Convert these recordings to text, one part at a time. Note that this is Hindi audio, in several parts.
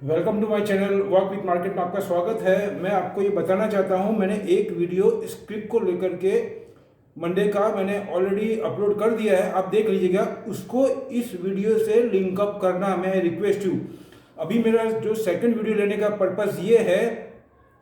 Welcome to my channel walk with market में आपका स्वागत है। मैं आपको ये बताना चाहता हूँ, मैंने एक वीडियो स्क्रिप्ट को लेकर के मंडे का मैंने ऑलरेडी अपलोड कर दिया है, आप देख लीजिएगा। उसको इस वीडियो से लिंक अप करना मैं रिक्वेस्ट हूँ। अभी मेरा जो सेकंड वीडियो लेने का पर्पस ये है,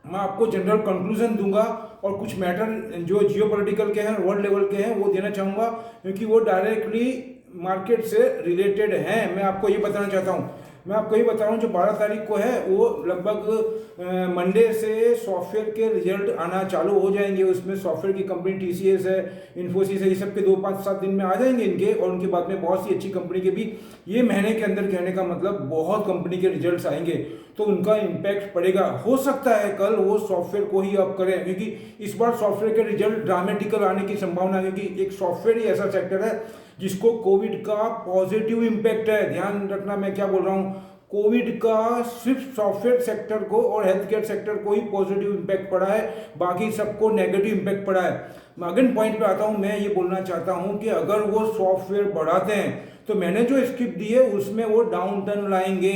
मैं आपको जनरल कंक्लूजन दूंगा और कुछ मैटर जो जियोपॉलिटिकल के हैं, वर्ल्ड लेवल के हैं, वो देना चाहूँगा, क्योंकि वो डायरेक्टली मार्केट से रिलेटेड हैं। मैं आपको ये बताना चाहता हूँ। मैं आपको ये बता रहा हूँ, जो 12 तारीख को है वो लगभग मंडे से सॉफ्टवेयर के रिजल्ट आना चालू हो जाएंगे। उसमें सॉफ्टवेयर की कंपनी टीसीएस है, इन्फोसिस है, ये सब के 2-5-7 दिन में आ जाएंगे इनके, और उनके बाद में बहुत सी अच्छी कंपनी के भी ये महीने के अंदर, कहने का मतलब बहुत कंपनी के रिजल्ट्स आएंगे, तो उनका इम्पैक्ट पड़ेगा। हो सकता है कल वो सॉफ्टवेयर को ही अप करें, क्योंकि इस बार सॉफ्टवेयर के रिजल्ट ड्रामेटिकल आने की संभावना है, क्योंकि एक सॉफ्टवेयर ही ऐसा सेक्टर है जिसको कोविड का पॉजिटिव इम्पैक्ट है। ध्यान रखना मैं क्या बोल रहा हूँ, कोविड का सिर्फ सॉफ्टवेयर सेक्टर को और हेल्थ केयर सेक्टर को ही पॉजिटिव इम्पैक्ट पड़ा है, बाकी सबको नेगेटिव इम्पैक्ट पड़ा है। मैं अगेन पॉइंट पे आता हूँ। मैं ये बोलना चाहता हूँ कि अगर वो सॉफ्टवेयर बढ़ाते हैं तो मैंने जो स्क्रिप्ट दी है उसमें वो डाउन टर्न लाएंगे।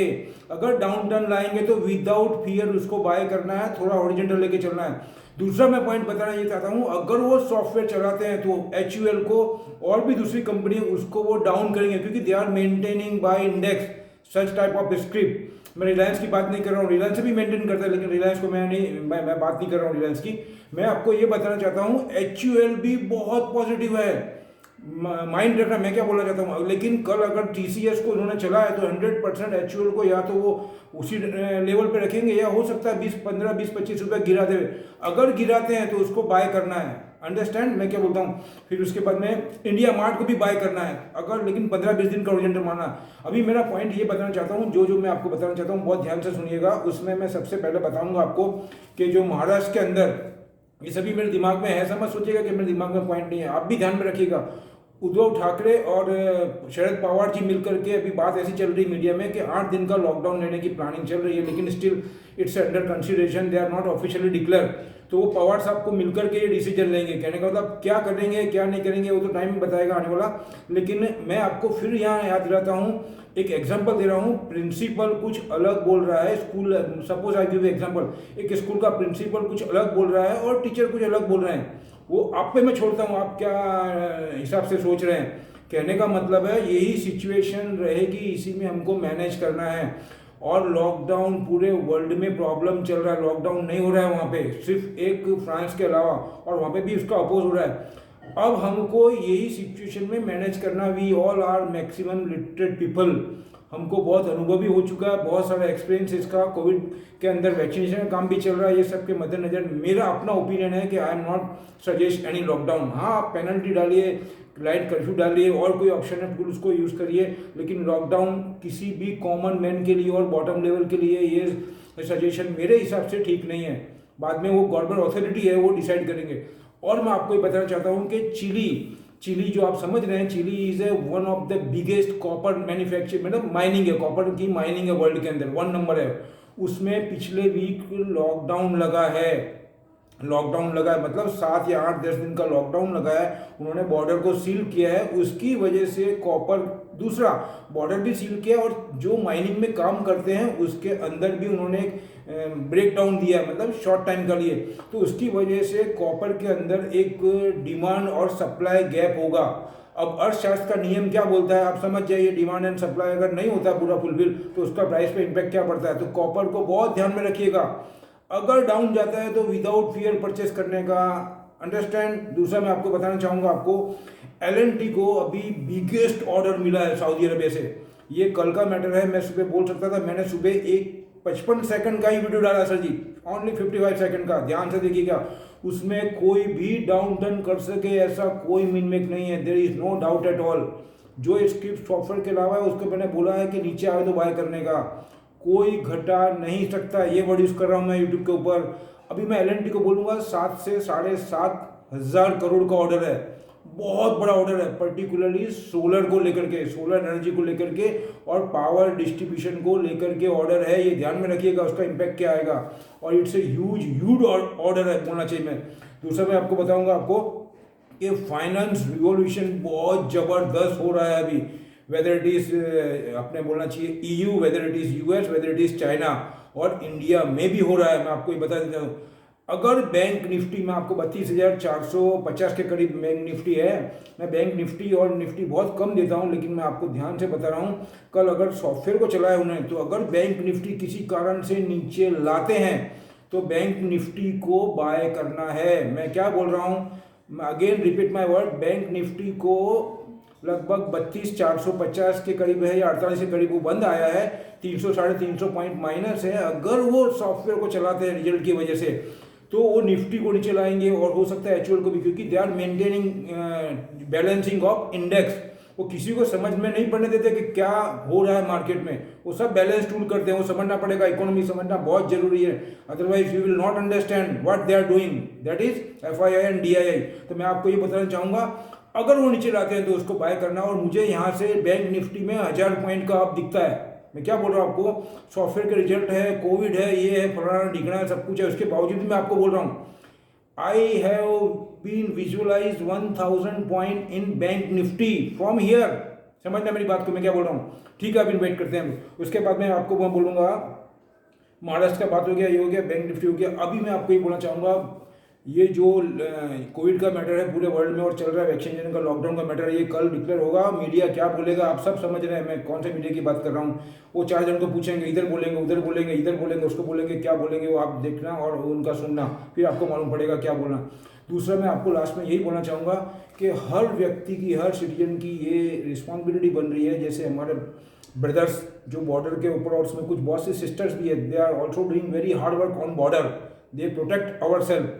अगर डाउन टर्न लाएंगे तो विदाउट फियर उसको बाय करना है, थोड़ा हॉरिजॉन्टल लेके चलना है। दूसरा मैं पॉइंट बताना ये चाहता हूँ, अगर वो सॉफ्टवेयर चलाते हैं तो एचयूएल को और भी दूसरी कंपनी उसको वो डाउन करेंगे, क्योंकि they are maintaining by index such type of script. मैं रिलायंस की बात नहीं कर रहा हूँ, रिलायंस भी मेंटेन करता है, लेकिन रिलायंस को मैं बात नहीं कर रहा हूँ रिलायंस की। मैं आपको ये बताना चाहता हूँ, एचयूएल भी बहुत पॉजिटिव है। माइंड रखना मैं क्या बोलना चाहता हूँ। लेकिन कल अगर टीसीएस को उन्होंने चला है तो 100% एचयूएल को या तो वो उसी लेवल पे रखेंगे, या हो सकता है 20-25 रुपए गिरा दे। अगर गिराते हैं तो उसको बाय करना है। अंडरस्टैंड मैं क्या बोलता हूँ। फिर उसके बाद में इंडिया मार्ट को भी बाय करना है, अगर लेकिन 15-20 दिन का ओरिएंटल माना। अभी मेरा पॉइंट ये बताना चाहता हूँ, जो मैं आपको बताना चाहता हूँ बहुत ध्यान से सुनिएगा। उसमें मैं सबसे पहले बताऊंगा आपको कि जो महाराष्ट्र के अंदर, ये सभी मेरे दिमाग में है, ऐसा मत सोचिएगा कि मेरे दिमाग में पॉइंट नहीं है, आप भी ध्यान में रखिएगा। उद्धव ठाकरे और शरद पवार जी मिलकर के अभी बात ऐसी चल रही मीडिया में कि 8 दिन का लॉकडाउन लेने की प्लानिंग चल रही है, लेकिन still it's under consideration, they are not officially declare. तो वो पवार साहब को मिलकर के ये डिसीजन लेंगे। कहने का मतलब क्या करेंगे क्या नहीं करेंगे वो तो टाइम बताएगा आने वाला। लेकिन मैं आपको फिर यहाँ याद दिलाता हूँ, एक एग्जाम्पल दे रहा हूँ। प्रिंसिपल कुछ अलग बोल रहा है, school, suppose I give example, एक स्कूल का प्रिंसिपल कुछ अलग बोल रहा है और टीचर कुछ अलग बोल रहे हैं। वो आप पे मैं छोड़ता हूँ, आप क्या हिसाब से सोच रहे हैं। कहने का मतलब है यही सिचुएशन रहेगी, इसी में हमको मैनेज करना है। और लॉकडाउन पूरे वर्ल्ड में प्रॉब्लम चल रहा है, लॉकडाउन नहीं हो रहा है वहाँ पे, सिर्फ एक फ्रांस के अलावा, और वहाँ पे भी उसका अपोज हो रहा है। अब हमको यही सिचुएशन में मैनेज करना। We all are maximum literate people, हमको बहुत अनुभवी हो चुका है, बहुत सारा एक्सपीरियंस इसका। कोविड के अंदर वैक्सीनेशन का काम भी चल रहा है। ये सब के मद्देनजर मेरा अपना ओपिनियन है कि I am not suggest any lockdown. हाँ, आप पेनल्टी डालिए, लाइट कर्फ्यू डालिए, और कोई ऑप्शन है बिल्कुल उसको यूज़ करिए, लेकिन लॉकडाउन किसी भी कॉमन मैन के लिए और बॉटम लेवल के लिए ये सजेशन मेरे हिसाब से ठीक नहीं है। बाद में वो गवर्नमेंट अथॉरिटी है, वो डिसाइड करेंगे। और मैं आपको ये बताना चाहता हूँ कि चिली जो आप समझ रहे हैं, Chile is a one of the biggest copper manufacture, मतलब माइनिंग है, कॉपर की माइनिंग है वर्ल्ड के अंदर, 1 नंबर है। उसमें पिछले वीक लॉकडाउन लगा है, मतलब 7 या 8-10 दिन का लॉकडाउन लगा है। उन्होंने बॉर्डर को सील किया है, उसकी वजह से कॉपर, दूसरा बॉर्डर भी सील किया, और जो माइनिंग में काम करते हैं उसके अंदर भी उन्होंने ब्रेक डाउन दिया, मतलब शॉर्ट टाइम के लिए। तो उसकी वजह से कॉपर के अंदर एक डिमांड और सप्लाई गैप होगा। अब अर्थशास्त्र का नियम क्या बोलता है आप समझ जाइए, डिमांड एंड सप्लाई अगर नहीं होता पूरा फुलफिल तो उसका प्राइस पे इम्पैक्ट क्या पड़ता है। तो कॉपर को बहुत ध्यान में रखिएगा, अगर डाउन जाता है तो विदाउट फियर परचेस करने का। अंडरस्टैंड। दूसरा मैं आपको बताना चाहूँगा, आपको एलएनटी को अभी बिगेस्ट ऑर्डर मिला है सऊदी अरबिया से। ये कल का मैटर है, मैं सुबह बोल सकता था, मैंने सुबह एक 55 सेकंड का ही वीडियो डाला सर जी, ओनली 55 सेकंड का, ध्यान से देखिएगा। उसमें कोई भी डाउन टर्न कर सके ऐसा कोई मिनमेक नहीं है, there is no doubt at all. जो स्क्रिप्ट सॉफ्टवेयर के अलावा है उसको मैंने बोला है कि नीचे आए तो बाय करने का, कोई घटा नहीं सकता। ये वर्ड यूज कर रहा हूँ मैं यूट्यूब के ऊपर। अभी मैं एलएनटी को बोलूँगा 7 से 7,500 करोड़ का ऑर्डर है, बहुत बड़ा ऑर्डर है, पर्टिकुलरली सोलर को लेकर के, सोलर एनर्जी को लेकर के और पावर डिस्ट्रीब्यूशन को लेकर के ऑर्डर है। ये ध्यान में रखिएगा उसका इम्पैक्ट क्या आएगा, और इट्स ए ह्यूज ऑर्डर है बोलना चाहिए मैं। दूसरा मैं आपको बताऊंगा आपको कि फाइनेंस रिवॉल्यूशन बहुत ज़बरदस्त हो रहा है अभी। वेदर इट इज़ अपने बोलना चाहिए EU, whether it is US, whether it is China, और इंडिया में भी हो रहा है। मैं आपको ये बता देता हूँ, अगर बैंक निफ्टी में आपको 32,450 के करीब बैंक निफ्टी है। मैं बैंक निफ्टी और निफ्टी बहुत कम देता हूं, लेकिन मैं आपको ध्यान से बता रहा हूं, कल अगर सॉफ्टवेयर को चलाया उन्होंने, तो अगर बैंक निफ्टी किसी कारण से नीचे लाते हैं तो बैंक निफ्टी को बाय करना है। मैं क्या बोल रहा हूं, again repeat my word, bank Nifty को लगभग 32,450 के करीब है या 48 के करीब वो बंद आया है, 300 साढ़े 300 पॉइंट माइनस है। अगर वो सॉफ्टवेयर को चलाते हैं रिजल्ट की वजह से, तो वो निफ्टी को नीचे लाएंगे और हो सकता है एचयूएल को भी, क्योंकि they are maintaining balancing of index. वो किसी को समझ में नहीं पड़ने देते कि क्या हो रहा है मार्केट में, वो सब बैलेंस टूल करते हैं। वो समझना पड़ेगा, इकोनॉमी समझना बहुत जरूरी है, otherwise you will not understand what they are doing, that is FII and DII। तो मैं आपको ये बताना चाहूँगा, अगर वो नीचे लाते हैं तो उसको बाय करना। और मुझे यहाँ से बैंक निफ्टी में 1000 पॉइंट का अप दिखता है। मैं क्या बोल रहा हूँ आपको, सॉफ्टवेयर के रिजल्ट है, कोविड है, ये है, फलाना ढिकना है, सब कुछ है, उसके बावजूद भी मैं आपको बोल रहा हूँ, I have been visualise 1000 point in bank Nifty from here. समझना मेरी बात को, मैं क्या बोल रहा हूँ। ठीक है, अभी वेट करते हैं, उसके बाद मैं आपको मैं बोलूँगा महाराष्ट्र का बात हो गया, ये हो गया, बैंक निफ्टी हो गया। अभी मैं आपको ये बोलना चाहूँगा, ये जो कोविड का मैटर है पूरे वर्ल्ड में और चल रहा है, वैक्सीनेशन का, लॉकडाउन का मैटर है, ये कल डिक्लेयर होगा। मीडिया क्या बोलेगा आप सब समझ रहे हैं मैं कौन से मीडिया की बात कर रहा हूँ। वो 4 जन को पूछेंगे, इधर बोलेंगे, उधर बोलेंगे, इधर बोलेंगे, उसको बोलेंगे, क्या बोलेंगे वो आप देखना और उनका सुनना, फिर आपको मालूम पड़ेगा क्या बोलना। दूसरा, मैं आपको लास्ट में यही बोलना चाहूँगा कि हर व्यक्ति की, हर सिटीजन की ये रिस्पॉन्सिबिलिटी बन रही है, जैसे हमारे ब्रदर्स जो बॉर्डर के ऊपर, और उसमें कुछ बहुत सी सिस्टर्स भी है, they are also doing very hard work on border, they protect our self.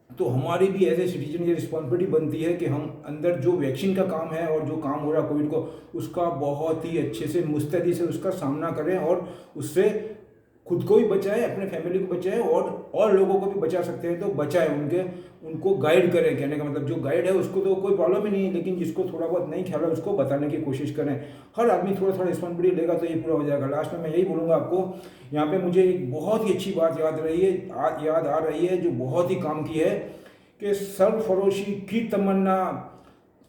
तो हमारी भी एज ए सिटीजन ये रिस्पॉन्सिबिलिटी बनती है कि हम अंदर जो वैक्सीन का काम है और जो काम हो रहा है कोविड को, उसका बहुत ही अच्छे से मुस्तैदी से उसका सामना करें और उससे खुद को भी बचाएं, अपने फैमिली को बचाएं और लोगों को भी बचा सकते हैं तो बचाएं, उनको गाइड करें। कहने का मतलब, जो गाइड है उसको तो कोई प्रॉब्लम ही नहीं है, लेकिन जिसको थोड़ा बहुत नहीं ख्याल है उसको बताने की कोशिश करें। हर आदमी थोड़ा थोड़ा रिस्पॉन्सिबिलिटी लेगा तो ये पूरा हो जाएगा। लास्ट में मैं यही बोलूँगा आपको, यहाँ पे मुझे एक बहुत ही अच्छी बात याद आ रही है जो बहुत ही काम की है, कि सरफरोशी की तमन्ना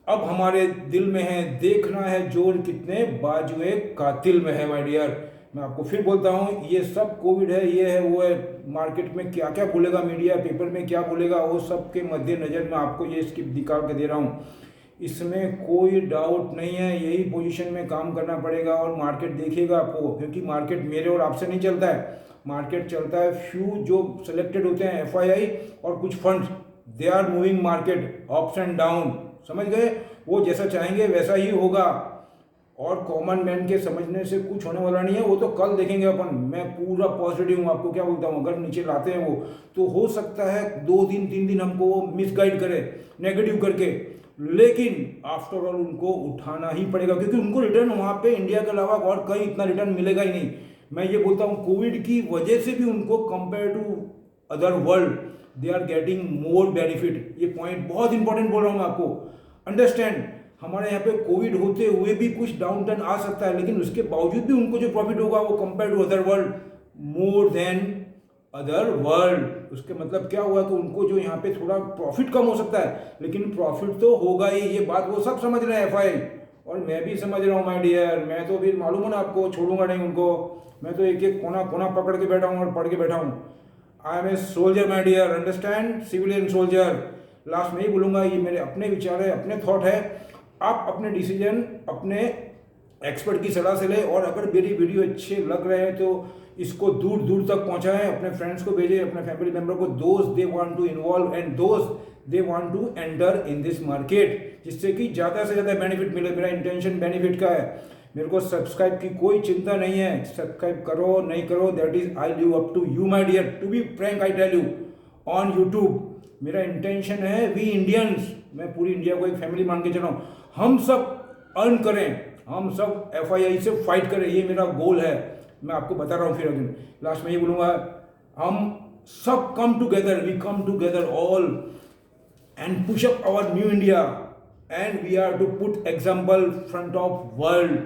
अब हमारे दिल में है, देखना है जोर कितने बाजुए कातिल में है। माय डियर, मैं आपको फिर बोलता हूँ, ये सब कोविड है, ये है, वो है, मार्केट में क्या क्या बोलेगा मीडिया, पेपर में क्या बोलेगा, वो सब के मद्देनजर मैं आपको ये स्किप निकाल के दे रहा हूँ। इसमें कोई डाउट नहीं है, यही पोजीशन में काम करना पड़ेगा और मार्केट देखेगा आपको, क्योंकि मार्केट मेरे और आपसे नहीं चलता है। मार्केट चलता है फ्यू जो सिलेक्टेड होते हैं, FII और कुछ funds, they are moving market ups and down, समझ गए। वो जैसा चाहेंगे वैसा ही होगा, और कॉमन मैन के समझने से कुछ होने वाला नहीं है। वो तो कल देखेंगे अपन। मैं पूरा पॉजिटिव हूँ, आपको क्या बोलता हूँ, अगर नीचे लाते हैं वो, तो हो सकता है 2 दिन 3 दिन हमको वो मिसगाइड करे नेगेटिव करके, लेकिन आफ्टर ऑल उनको उठाना ही पड़ेगा, क्योंकि उनको रिटर्न वहाँ पे इंडिया के अलावा और कहीं इतना रिटर्न मिलेगा ही नहीं। मैं ये बोलता हूँ, कोविड की वजह से भी उनको compare to other world they are getting more benefit. ये पॉइंट बहुत इंपॉर्टेंट बोल रहा हूँ मैं आपको, अंडरस्टैंड। हमारे यहाँ पे कोविड होते हुए भी कुछ डाउन टर्न आ सकता है, लेकिन उसके बावजूद भी उनको जो प्रॉफिट होगा वो compare to other world more than other world. उसके मतलब क्या हुआ कि उनको जो यहाँ पे थोड़ा प्रॉफिट कम हो सकता है, लेकिन प्रॉफिट तो होगा ही। ये बात वो सब समझ रहे हैं, FI, और मैं भी समझ रहा हूँ माय डियर। मैं तो भी मालूम है ना आपको, छोड़ूंगा नहीं उनको। मैं तो एक एक कोना कोना पकड़ के बैठा हूँ और पढ़ के बैठा हूँ। I am a soldier my dear, understand, civilian soldier. Last में ही बोलूँगा, ये मेरे अपने विचार है, अपने थॉट है। आप अपने डिसीजन अपने एक्सपर्ट की सलाह से लें, और अगर मेरी वीडियो अच्छे लग रहे हैं तो इसको दूर दूर तक पहुंचाएं, अपने फ्रेंड्स को भेजें, अपने फैमिली मेंबर को, दोस्त they want to involve and दोस्त they want to enter in this market, जिससे कि ज़्यादा से ज़्यादा बेनिफिट मिले। मेरा इंटेंशन बेनिफिट का है। मेरे को सब्सक्राइब की कोई चिंता नहीं है, सब्सक्राइब करो नहीं करो, that is I leave up to you my dear. To be frank I tell you, on YouTube मेरा इंटेंशन है, वी इंडियंस, मैं पूरी इंडिया को एक फैमिली मान के चला हूँ, हम सब अर्न करें, हम सब FII से फाइट करें, ये मेरा गोल है। मैं आपको बता रहा हूँ फिर अगेन, लास्ट में ये बोलूँगा, हम सब come together, we come together all and push up our new India, and we are to put example front of world.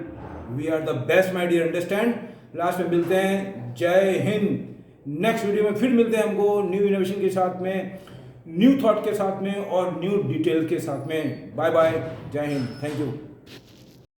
We are the best my dear, understand. Last में मिलते हैं, जय हिंद। नेक्स्ट वीडियो में फिर मिलते हैं हमको न्यू इनोवेशन के साथ में, न्यू थॉट के साथ में और न्यू डिटेल के साथ में। बाय बाय, जय हिंद, थैंक यू।